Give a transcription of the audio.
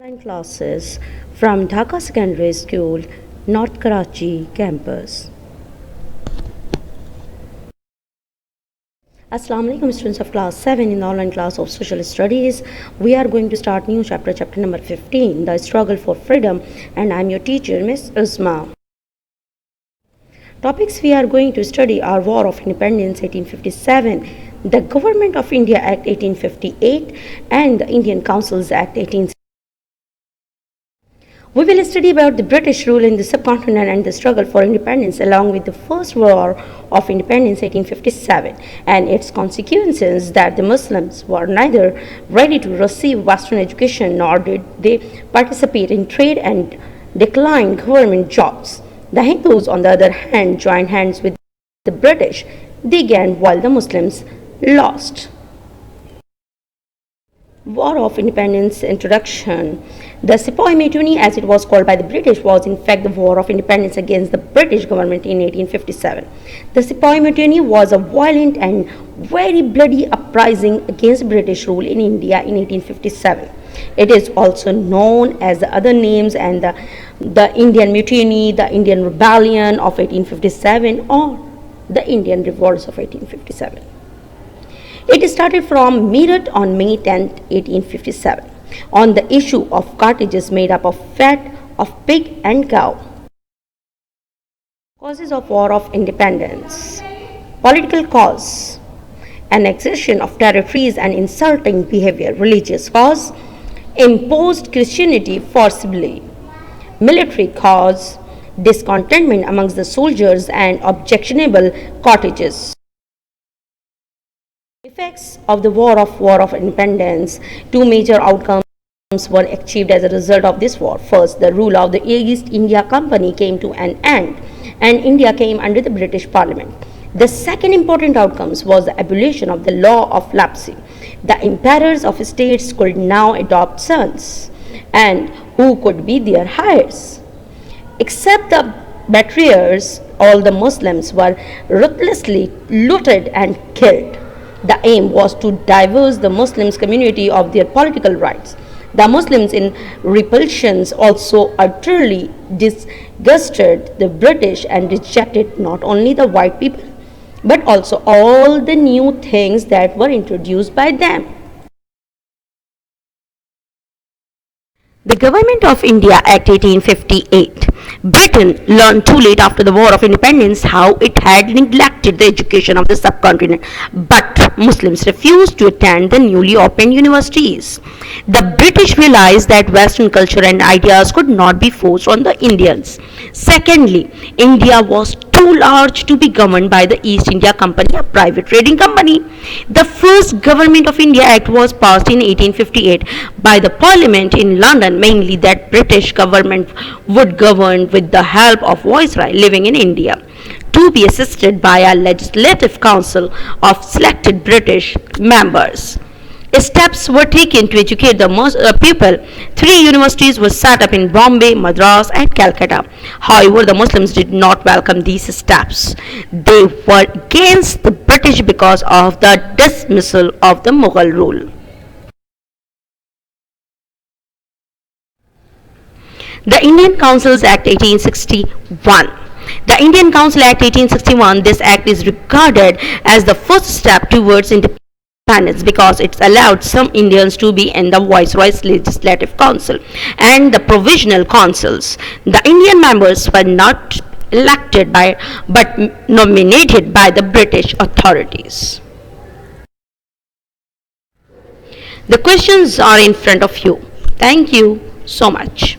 Online classes from Dhaka Secondary School, North Karachi campus. Assalamu alaikum students of class 7 in the online class of social studies. We are going to start new chapter number 15, the struggle for freedom, and I am your teacher Miss Uzma. Topics we are going to study are War of Independence 1857, the Government of India Act 1858 and the Indian Councils Act 1860. We will study about the British rule in the subcontinent and the struggle for independence along with the First War of Independence 1857 and its consequences that the Muslims were neither ready to receive Western education nor did they participate in trade and declined government jobs. The Hindus, on the other hand, joined hands with the British. They gained while the Muslims lost. War of Independence Introduction. The Sepoy Mutiny, as it was called by the British, was in fact the War of Independence against the British government in 1857. The Sepoy Mutiny was a violent and very bloody uprising against British rule in India in 1857. It is also known as the other names and the Indian Mutiny, the Indian Rebellion of 1857 or the Indian Revolts of 1857. It started from Meerut on May 10, 1857, on the issue of cartridges made up of fat of pig and cow. Causes of War of Independence. Political cause, annexation of territories and insulting behavior. Religious cause, imposed Christianity forcibly. Military cause, discontentment amongst the soldiers and objectionable cartridges. Effects of the War of Independence. Two major outcomes were achieved as a result of this war. First, the rule of the East India Company came to an end and India came under the British Parliament. The second important outcome was the abolition of the law of lapsi. The emperors of states could now adopt sons and who could be their heirs. Except the betrayers, all the Muslims were ruthlessly looted and killed. The aim was to divest the Muslims community of their political rights. The Muslims in repulsions also utterly disgusted the British and rejected not only the white people but also all the new things that were introduced by them. The Government of India Act 1858. Britain learned too late after the War of Independence how it had neglected the education of the subcontinent, but Muslims refused to attend the newly opened universities. The British realized that Western culture and ideas could not be forced on the Indians. Secondly, India was too large to be governed by the East India Company, a private trading company. The first Government of India Act was passed in 1858 by the Parliament in London, mainly that British government would govern with the help of Viceroy living in India, to be assisted by a legislative council of selected British members. Steps were taken to educate the people. 3 universities were set up in Bombay, Madras and Calcutta. However, the Muslims did not welcome these steps. They were against the British because of the dismissal of the Mughal rule. The Indian Councils Act 1861. The Indian Council Act 1861, this act is regarded as the first step towards independence because it allowed some Indians to be in the Viceroy's Legislative Council and the Provisional Councils. The Indian members were not elected but nominated by the British authorities. The questions are in front of you. Thank you so much.